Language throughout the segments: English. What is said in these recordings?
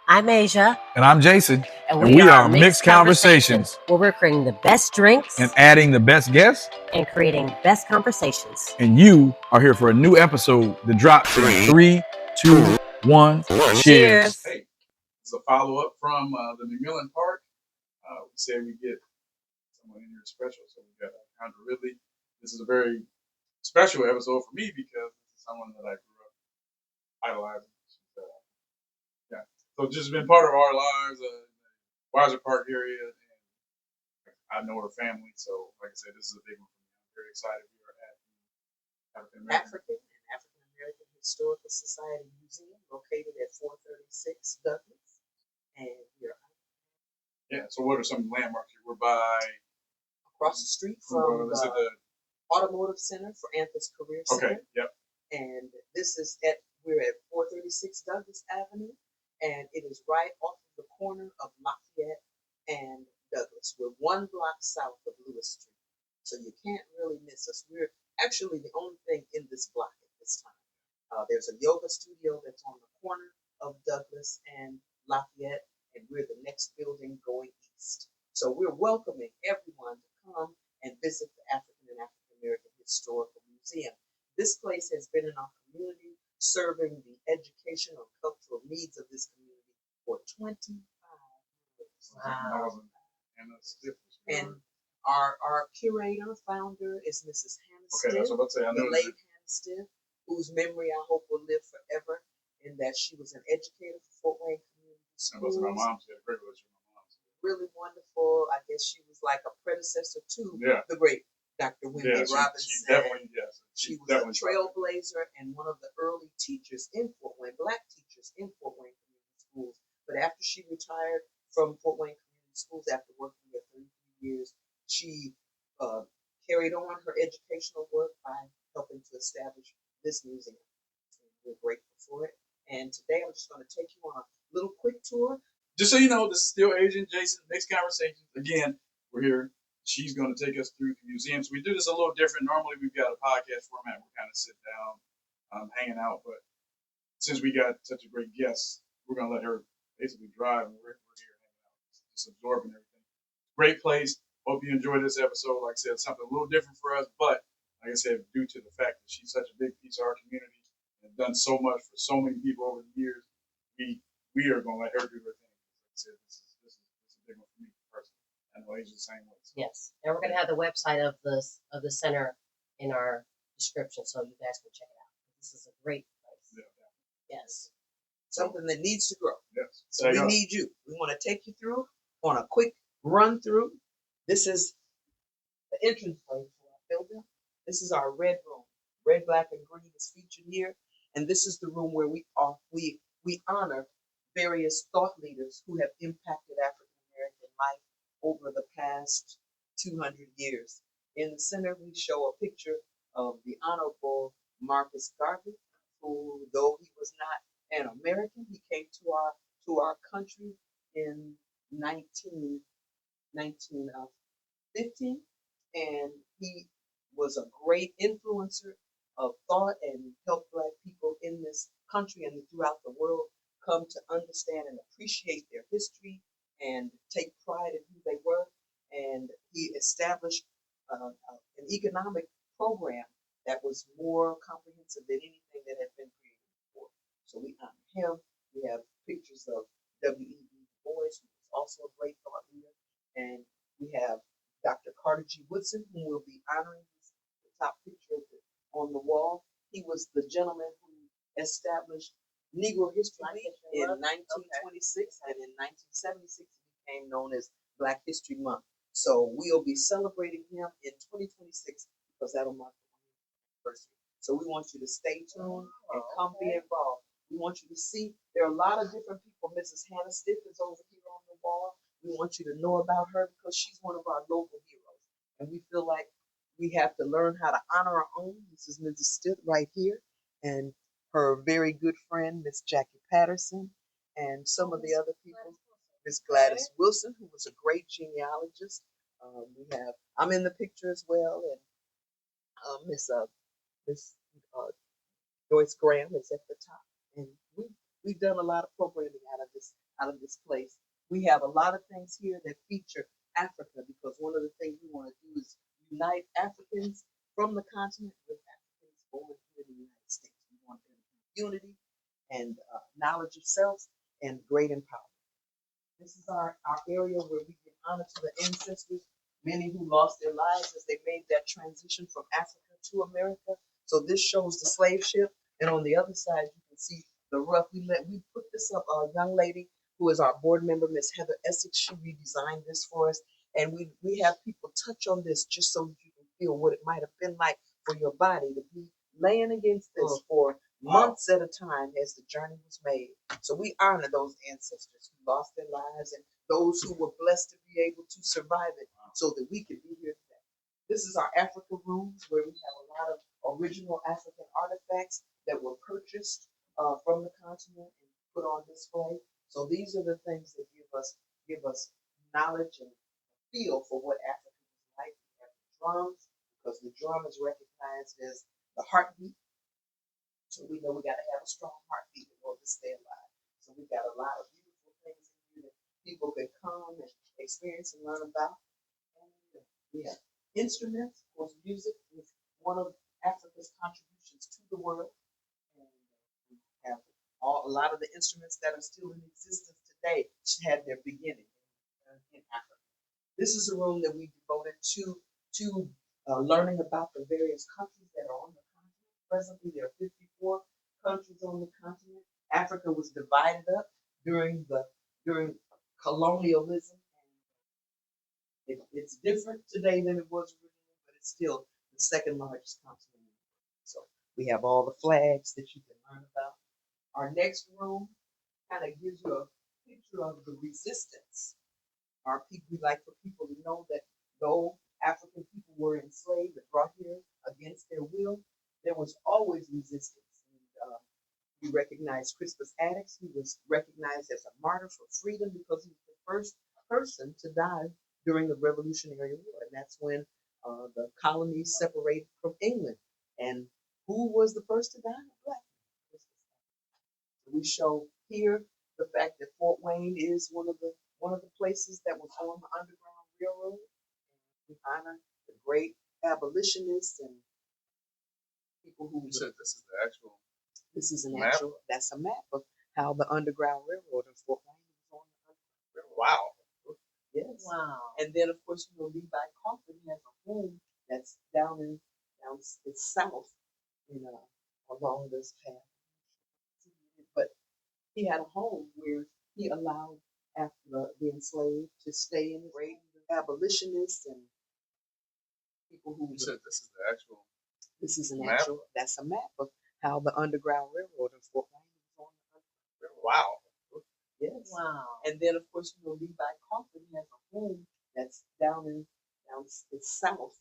I'm Asia. And I'm Jason. And we are Mixed Conversations, where we're creating the best drinks and adding the best guests and creating best conversations. And you are here for a new episode that drops in 3, 2, 1. Cheers. Hey, it's a follow-up from the McMillan Park. We said we get someone in here special, so we got Condra Ridley. This is a very special episode for me because this is someone that I grew up idolizing. So just been part of our lives, Weiser Park area, and I know her family. So, like I said, this is a big one for me. I'm very excited. We are at African American Historical Society Museum, located at 436 Douglas, and we're So what are some landmarks here? We're by across the street from the Automotive Center for Anthony's Career Center. Okay, yep. And we're at 436 Douglas Avenue, and it is right off of the corner of Lafayette and Douglas. We're one block south of Lewis Street, so you can't really miss us. We're actually the only thing in this block at this time. There's a yoga studio that's on the corner of Douglas and Lafayette, and we're the next building going east. So we're welcoming everyone to come and visit the African and African American Historical Museum. This place has been in our community, serving the educational and cultural needs of this community for 25 years. Wow. And our curator, founder is Mrs. Hannah Stiff, that's what I'm saying. the late Hannah Stiff, whose memory I hope will live forever, in that she was an educator for Fort Wayne Community Schools. My mom said privilege from my mom. Really wonderful. I guess she was like a predecessor to the great Dr. Wendy Robinson. She definitely, yes. She was a trailblazer and one of the early teachers in Fort Wayne, Black teachers in Fort Wayne Community Schools. But after she retired from Fort Wayne Community Schools, after working there 33 years, she carried on her educational work by helping to establish this museum. And we're grateful for it. And today I'm just going to take you on a little quick tour. Just so you know, this is still Asian Jason, Mixed Conversations. Again, we're here. She's going to take us through the museums. We do this a little different. Normally, we've got a podcast format. We kind of sit down, hanging out. But since we got such a great guest, we're going to let her basically drive. And we're here hanging out, just absorbing everything. Great place. Hope you enjoyed this episode. Like I said, something a little different for us. But like I said, due to the fact that she's such a big piece of our community and done so much for so many people over the years, we are going to let her do her thing. Like I said, this is a big one for me personally. I know Asia's the same way. So. Yes, and we're going to have the website of the center in our description, so you guys can check it out. This is a great place. Yeah. Yes. Something that needs to grow. Yes. So we need you. We want to take you through on a quick run through. This is the entrance way to our building. This is our red room. Red, black, and green is featured here, and this is the room where we honor various thought leaders who have impacted African American life over the past 200 years. In the center, we show a picture of the Honorable Marcus Garvey, who, though he was not an American, he came to our country in 1915, and he was a great influencer of thought and helped Black people in this country and throughout the world come to understand and appreciate their history and take pride in who they were. And he established an economic program that was more comprehensive than anything that had been created before. So we honor him. We have pictures of W.E.B. Du Bois, who was also a great thought leader. And we have Dr. Carter G. Woodson, whom we'll be honoring. The top picture on the wall. He was the gentleman who established Negro History Week in 1926, and in 1976 it became known as Black History Month. So we'll be celebrating him in 2026 because that'll mark the 100th anniversary. So we want you to stay tuned and come be involved. We want you to see there are a lot of different people. Mrs. Hannah Stiff is over here on the wall. We want you to know about her because she's one of our local heroes, and we feel like we have to learn how to honor our own. This is Mrs. Stiff right here, and her very good friend, Miss Jackie Patterson, and some of the other people, Miss Gladys Wilson, who was a great genealogist. I'm in the picture as well, and Miss Joyce Graham is at the top. And we've done a lot of programming out of this out of this place. We have a lot of things here that feature Africa because one of the things we want to do is unite Africans from the continent with Africans born here in the United States. We want them to have unity and knowledge of self and great empowerment. This is our area where we give honor to the ancestors, many who lost their lives as they made that transition from Africa to America. So this shows the slave ship, and on the other side you can see the rough. We put this up. A young lady who is our board member, Miss Heather Essex, she redesigned this for us, and we have people touch on this just so you can feel what it might have been like for your body to be laying against this for months at a time as the journey was made. So we honor those ancestors who lost their lives and those who were blessed to be able to survive it so that we could be here today. This is our Africa rooms where we have a lot of original African artifacts that were purchased from the continent and put on display. So these are the things that give us knowledge and feel for what Africa is like. We have the drums because the drum is recognized as the heartbeat. So we know we got to have a strong heartbeat in order to stay alive. So we got a lot of beautiful things in here that people can come and experience and learn about. And we have instruments, of course, music is one of Africa's contributions to the world. And we have a lot of the instruments that are still in existence today had their beginning in Africa. This is a room that we devoted to learning about the various countries that are on the continent. Presently, there are 54 countries on the continent. Africa was divided up during colonialism. It's different today than it was originally, but it's still the second largest continent. So we have all the flags that you can learn about. Our next room kind of gives you a picture of the resistance. We like for people to know that though African people were enslaved and brought here against their will, there was always resistance. And, we recognize Crispus Attucks. He was recognized as a martyr for freedom because he was the first person to die during the Revolutionary War. And that's when the colonies separated from England. And who was the first to die? Black man. We show here the fact that Fort Wayne is one of the places that was on the Underground Railroad. We honor the great abolitionists and people who. You said this is the actual. This is an map? actual. That's a map of how the Underground Railroad in Fort Wayne was on the Underground Railroad. Wow. Yes. Wow. And then of course Levi Coffin has a home that's down it's south, along this path. But he had a home where he allowed after the enslaved to stay in his great abolitionists and people who. You said this is the actual. This is an map? actual. That's a map of how the Underground Railroad in Fort Wayne was on the Underground Railroad. Wow. Yes. Wow. And then of course Levi Coffin has a home that's down it's south,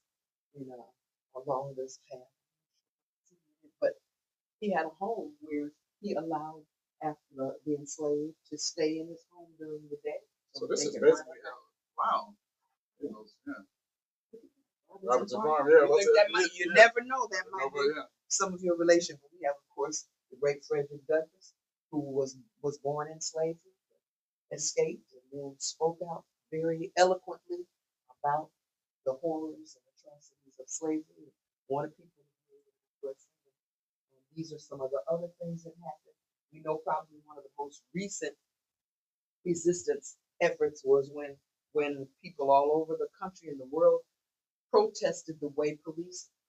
along this path. But he had a home where he allowed after the enslaved to stay in his home during the day. So this they is could basically learn about- wow. Yeah. Robertson Robertson Farm, yeah. You think that might, you never know, that might be Yeah. some of your relation. But we have, of course, the great Frederick Douglass, who was born in slavery, escaped, and then spoke out very eloquently about the horrors and atrocities of slavery. And wanted people to be able to express them. And these are some of the other things that happened. We know probably one of the most recent resistance efforts was when people all over the country and the world protested the way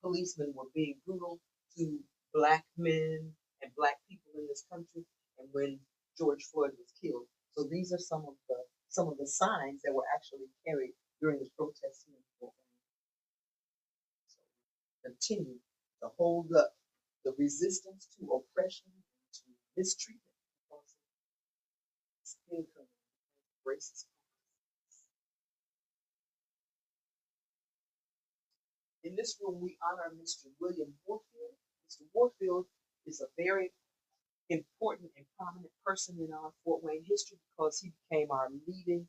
policemen were being brutal to black men and black people in this country, and when George Floyd was killed. So these are some of the signs that were actually carried during the protests here in Fort Wayne. So continue to hold up the resistance to oppression and to mistreatment because of skin color, racist. In this room, we honor Mr. William Warfield. Mr. Warfield is a very important and prominent person in our Fort Wayne history because he became our leading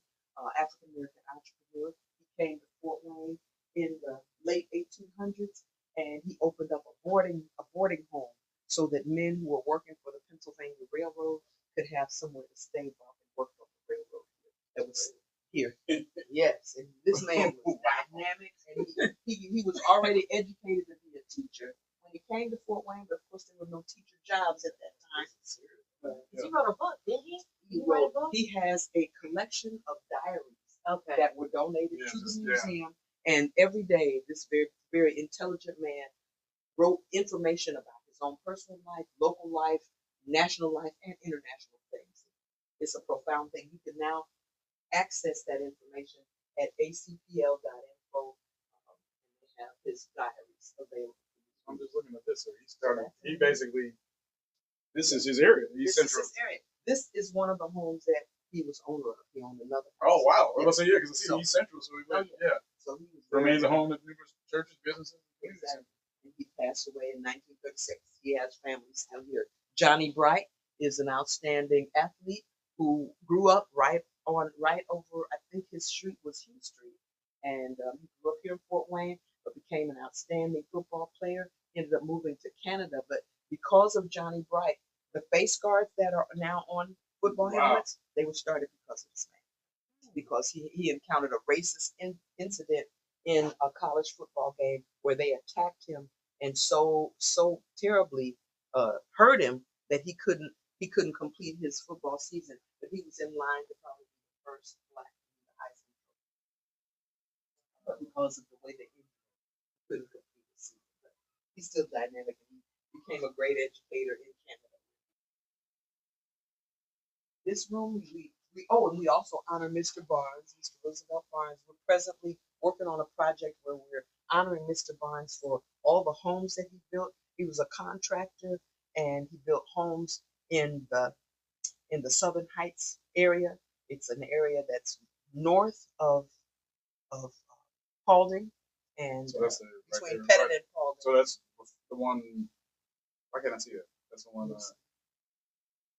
African American entrepreneur. He came to Fort Wayne in the late 1800s, and he opened up a boarding home so that men who were working for the Pennsylvania Railroad could have somewhere to stay while they worked on that was here. Yes, and this man was dynamic, and he was already educated to be a teacher when he came to Fort Wayne, but of course there were no teacher jobs at that time. He wrote a book, didn't he? He has a collection of diaries that were donated to the museum, and every day this very, very intelligent man wrote information about his own personal life, local life, national life, and international things. It's a profound thing. You can now access that information at Acpl.info. They have his diaries available. I'm just looking at this. So he basically, this is his area. He's central. Is his area. This is one of the homes that he was owner of. He owned another house. Oh, wow. I was Yes. saying, yeah, because he's central. So he went, So he was remains a home at numerous churches, businesses. Exactly. And he passed away in 1936. He has family still here. Johnny Bright is an outstanding athlete who grew up right over, I think his street was Hugh Street. And he grew up here in Fort Wayne, but became an outstanding football player. Ended up moving to Canada. But because of Johnny Bright, the face guards that are now on football helmets, they were started because of this man. Because he encountered a racist incident in a college football game where they attacked him and so terribly hurt him that he couldn't complete his football season. But he was in line to probably be the first black in the Heisman Trophy. But because of the way that he couldn't complete his season, but he's still dynamic, and he became a great educator in Canada. This room, and we also honor Mr. Barnes, Mr. Roosevelt Barnes. We're presently working on a project where we're honoring Mr. Barnes for all the homes that he built. He was a contractor, and he built homes in the Southern Heights area. It's an area that's north of Paulding, and So that's between right Pettit and Paulding. So that's the one. Why can't I see it? That's the one.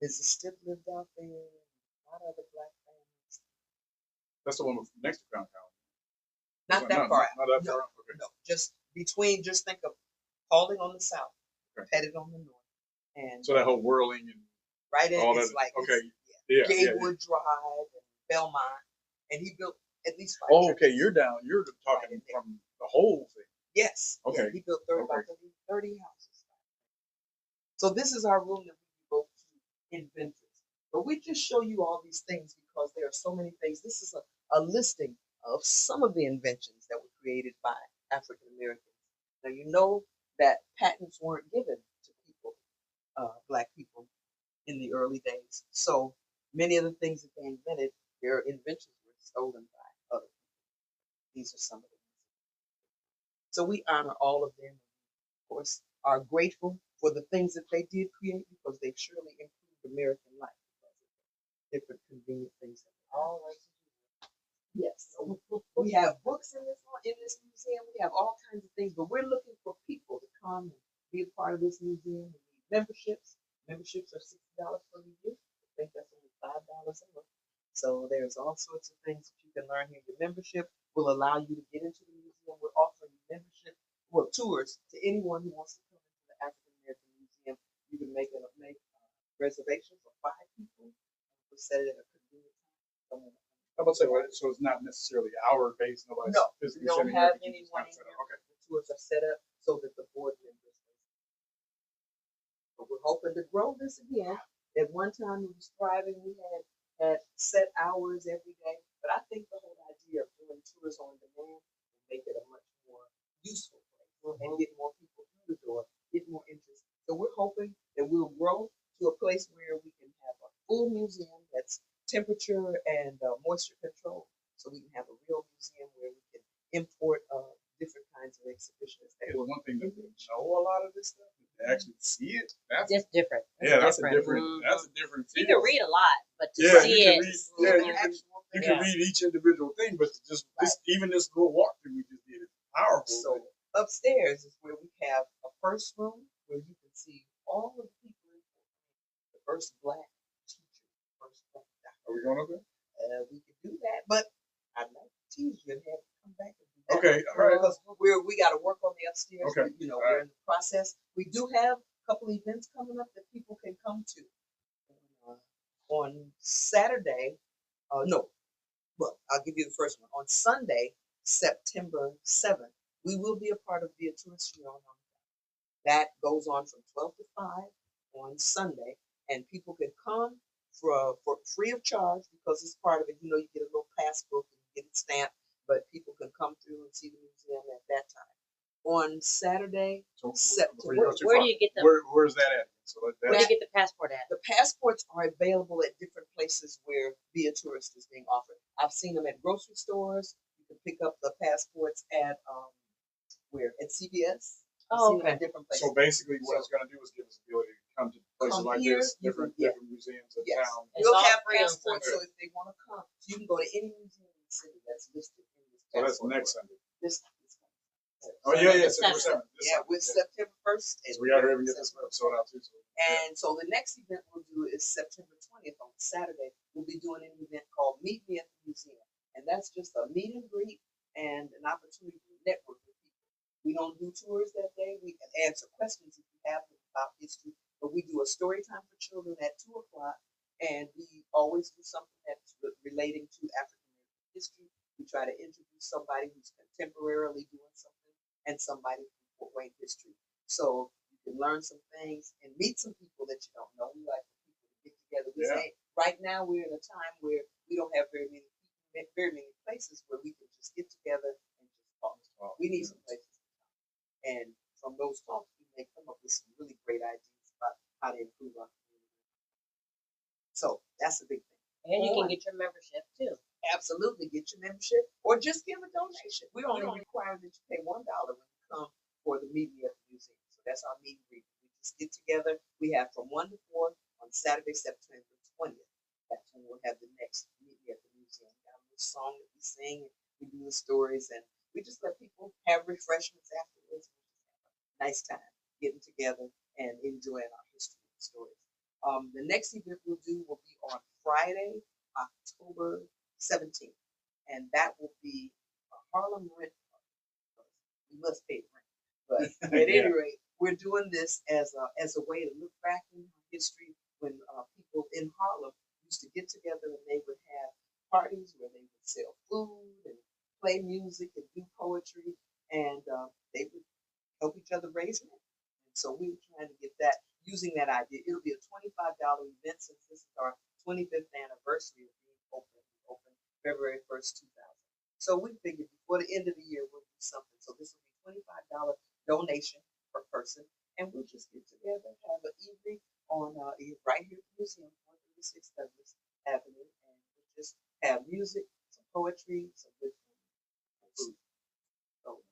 Is the Stiff lived out there? A lot of other black families. That's the one next to Crown County. Not that far out. Not that No, far out. Okay. no, just between. Just think of Paulding on the south, Okay. Pettit on the north, and So that whole whirling and right in all it's that. like Okay. it's Yeah. Gatewood Drive and Belmont, and he built at least 5 Oh, okay. churches. You're down. You're talking from the whole thing. Yes. Okay. Yeah, he built 30 houses. So this is our room that we go to inventors. But we just show you all these things because there are so many things. This is a listing of some of the inventions that were created by African Americans. Now you know that patents weren't given to people, black people, in the early days. So many of the things that they invented, their inventions were stolen by other people. These are some of them. So we honor all of them. Of course, are grateful for the things that they did create because they surely improved American life because of different convenient things that they all like to do. Yes, so we have books in this museum. We have all kinds of things, but we're looking for people to come and be a part of this museum. We need memberships. Memberships are $60 for the year. I think that's only $5 a month. So there's all sorts of things that you can learn here. Your membership will allow you to get into the museum. We're offering membership, tours to anyone who wants to come into the African American Museum. You can make reservations for 5 people. We'll set it at a convenient time. How about say what? So it's not necessarily hour based. Nobody's No, we physically don't sitting here, have but you just anyone kind in of set here. up. Okay. The tours are set up so that the board members. But we're hoping to grow this again. At one time it was thriving. We had set hours every day. But I think the whole idea of doing tours on demand will make it a much more useful place and get more people through the door, get more interest. So we're hoping that we'll grow to a place where we can have a full museum that's temperature and moisture controlled. So we can have a real museum where we can import different kinds of exhibitions. Hey, one thing that they know a lot of this stuff, they actually see it. That's Just different. that's a different. That's a different. You feel. can read a lot, but to Yeah, see you can it. read. Yeah, you can read each individual thing, but just even this little walkthrough we just did is powerful. So upstairs is where we have a first room where you can see all of the people, the first black teacher, first black doctor. Are we going up there? We could do that, but I'd like to tease you and have you come back and do that. Okay, all right. Because we got to work on the upstairs. Okay, We're in the process. We do have a couple events coming up that people can come to. On Saturday, well, I'll give you the first one. On Sunday, September 7th, we will be a part of the Tourist Union. That goes on from 12 to 5 on Sunday, and people can come for free of charge because it's part of it. You know, you get a little passbook and you get it stamped, but people can come through and see the museum at that time. On Saturday, So September. before you go too Where far, do you get the where's that at? So Where do you get the passport at? The passports are available at different places where Be a Tourist is being offered. I've seen them at grocery stores. You can pick up the passports at at CVS. I've Oh, seen them okay. at different places. So basically, what it's going to do is give us the ability to come to places Come like here, this, you different can- different museums in Yes. town. It's We'll all have free on passports, so Sunday. if they want to come, you can go to any museum in the city that's listed in this So that's passport. next Sunday. This Oh yeah, yeah, September September 7th. yeah, with September 1st. So we got to get this episode out too. So, yeah. And so the next event we'll do is September 20th on Saturday. We'll be doing an event called Meet Me at the Museum. And that's just a meet and greet and an opportunity to network with people. We don't do tours that day. We can answer questions if you have them about history. But we do a story time for children at 2 o'clock. And we always do something that's relating to African American history. We try to introduce somebody who's contemporarily doing something and somebody from Fort Wayne history. So you can learn some things and meet some people that you don't know. We like for people to get together. We say right now we're in a time where we don't have very many places where we can just get together and just talk. We need some places to talk. And from those talks, we may come up with some really great ideas about how to improve our community. So that's a big thing. And you can get your membership too. Absolutely, get your membership or just give a donation. We only require that you pay $1 when you come for the Meet Me at the Museum. So that's our meet and greet. We just get together. We have from 1 to 4 on Saturday, September 20th. That's when we'll have the next Meet Me at the Museum. We got a little song that we sing, and we do the stories, and we just let people have refreshments afterwards. Nice time getting together and enjoying our history and stories. The next event we'll do will be on Friday, October 17th, and that will be a Harlem rent. We must pay rent, but at any rate, we're doing this as a way to look back in history when people in Harlem used to get together and they would have parties where they would sell food and play music and do poetry, and they would help each other raise rent. And so we were trying to get that, using that idea. It'll be a $25 event since this is our 25th anniversary of being open. We opened February 1st, 2000. So we figured before the end of the year we'll do something. So this will be $25 donation per person, and we'll just get together, have an evening on right here at the museum, 136 Douglas Avenue, and we'll just have music, some poetry, some good food. So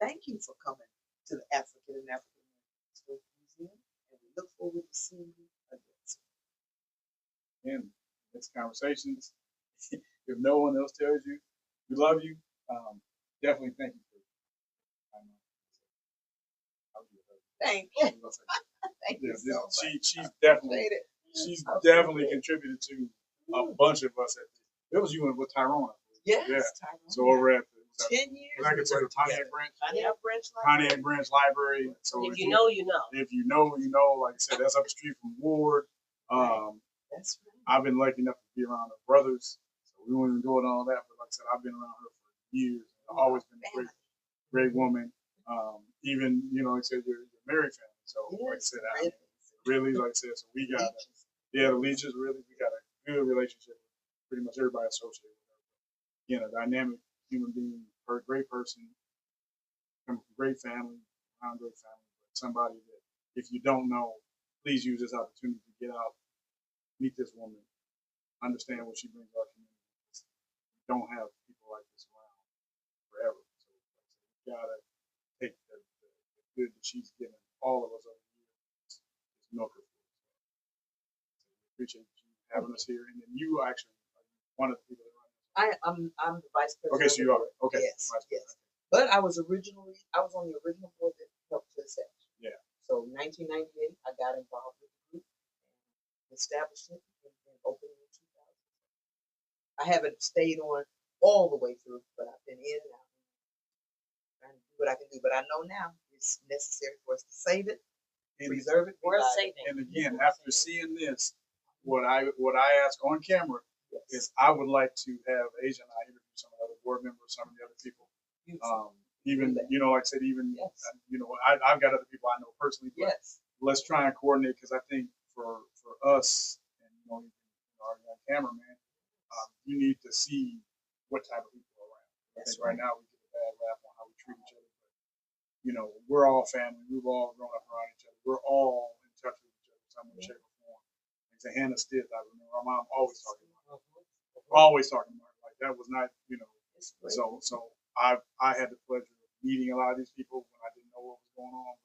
thank you for coming to the African and African American Historical Museum, and we look forward to seeing you again soon. And it's conversations. If no one else tells you, we love you. Definitely thank you for it. Thank you. Thank you so much. She's definitely Appreciate it. she's definitely contributed to a bunch of us. It was you and with Tyrone. Yes, Yeah. Tyrone. So over at the 10 years. I consider we worked Pontiac together. Branch. Pontiac Branch Library. Pontiac Branch Library. So If you know, you know. if you know, you know. Like I said, that's up the street from Ward. That's right. I've been lucky enough to be around her brothers, so we weren't even doing all that. But like I said, I've been around her for years. I've always been a great woman. Even like I said, you're married family. So like I said, really, like I said, so we got the Leaches. Really, we got a good relationship with pretty much everybody associated with her. Again, a dynamic human being, her great person, from a great family, around great family, but somebody that if you don't know, please use this opportunity to get out, meet this woman, understand what she brings to our community. We don't have people like this around forever. So we gotta take the good that she's given all of us over the years. It's milk her. Appreciate you having us here, and then you actually are one of the people that run this. I'm the vice president. Okay, so you are. Okay. Yes, Vice yes. President. But I was on the original board that helped to Sept. Yeah. So 1998, I got involved with the group and established it and opened it in 2000. I haven't stayed on all the way through, but I've been in and out, trying to do what I can do. But I know now it's necessary for us to save it, preserve it, Worth revive it. saving. And again, after seeing this, what I ask on camera, is I would like to have Asia and I interview some of the other board members, some of the other people. Even, like I said, even, I've got other people I know personally, but let's try and coordinate, because I think for us, and, our young cameraman, you need to see what type of people are around. I think right now we get a bad rap on how we treat each other, but, we're all family. We've all grown up around each other. We're all in touch with each other, some way, shape, or form. Like to Hannah Stith, I remember my mom always talking about her. Always talking about her. Like that was not, so I had the pleasure of meeting a lot of these people when I didn't know what was going on.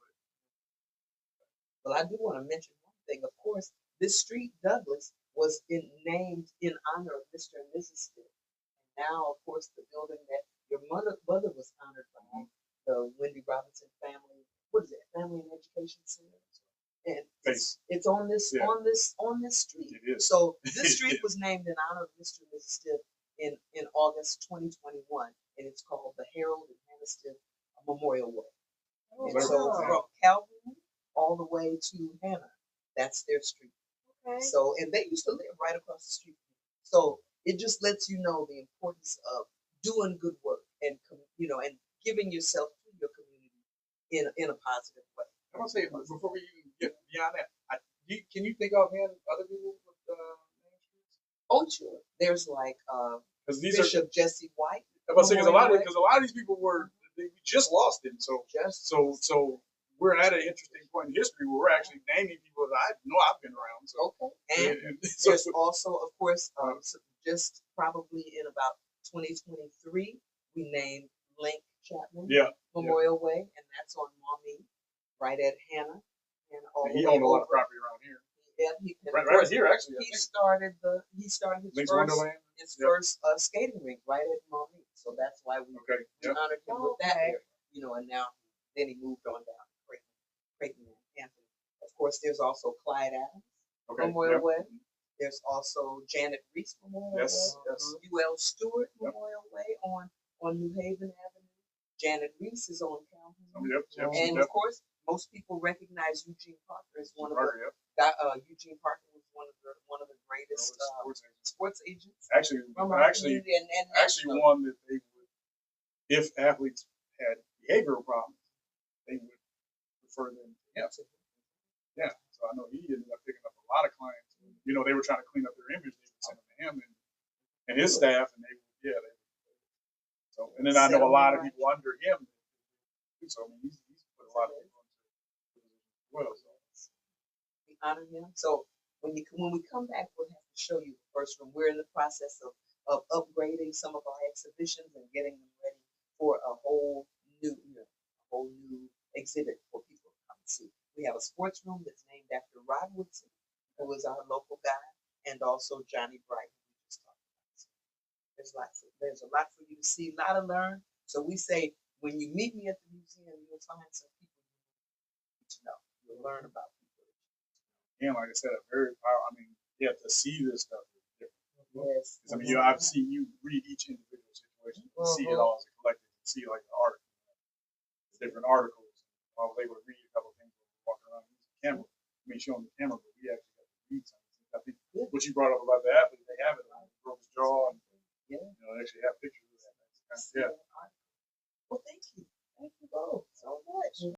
Well, I do want to mention one thing. Of course, this street, Douglas, was named in honor of Mr. and Mrs. Stith. Now, of course, the building that your mother was honored by, the Wendy Robinson Family, Family and Education Center, and it's on this street. It is. So this street was named in honor of Mr. and Mrs. Stith in August 2021, and it's called the Harold and Hannah Stith Memorial Way. And so from Calvary all the way to Hannah, that's their street. Okay. So, and they used to live right across the street. So it just lets you know the importance of doing good work and and giving yourself to your community in a positive way. I want to say before we even get beyond that, can you think offhand other people with names? Oh, sure. There's like Bishop Jesse White. I was saying because a lot of these people we just lost them. So we're at an interesting point in history where we're actually naming people that I know I've been around. So okay, and there's also, of course, just probably in about 2023, we named Link Chapman Memorial Way, and that's on Maumee, right at Hannah, and all the way he owned a lot of over. property around here. Yeah, right here actually. He started his first skating rink right at Maumee, so that's why we honored him with that area, and now then he moved on down to Creighton and Anthony. Of course, there's also Clyde Adams Memorial Way. There's also Janet Reese Memorial Way. UL Stewart Memorial Way on New Haven Avenue. Janet Reese is on Calhoun. And of course, most people recognize Eugene Parker as one of the Eugene Parker was one of the greatest sports agents. Actually, one that they would, if athletes had behavioral problems, they would refer them to him. Yeah, so I know he ended up picking up a lot of clients. They were trying to clean up their image. They would send them to him and his staff, and and then I know a lot of people under him. So I mean, he's put a lot of people into as well. So we honor him. So when we come back, we'll have to show you the first room. We're in the process of upgrading some of our exhibitions and getting them ready for a whole new exhibit for people to come and see. We have a sports room that's named after Rod Woodson, who was our local guy, and also Johnny Bright, who we just talked about. So there's a lot for you to see, a lot to learn. So we say, when you meet me at the museum, you'll find some people you need to know. You'll learn about people. And like I said, to see this stuff is different. Yes. I mean, I've seen you read each individual situation, see it all as a collective, see like the art, different articles. I was able to read a couple of things walking around using the camera. I mean, showing the camera, but we actually got to read something. I think what you brought up about the athlete, they have it on Broke's jaw, and they actually have pictures of that. Well, thank you. Thank you both so much.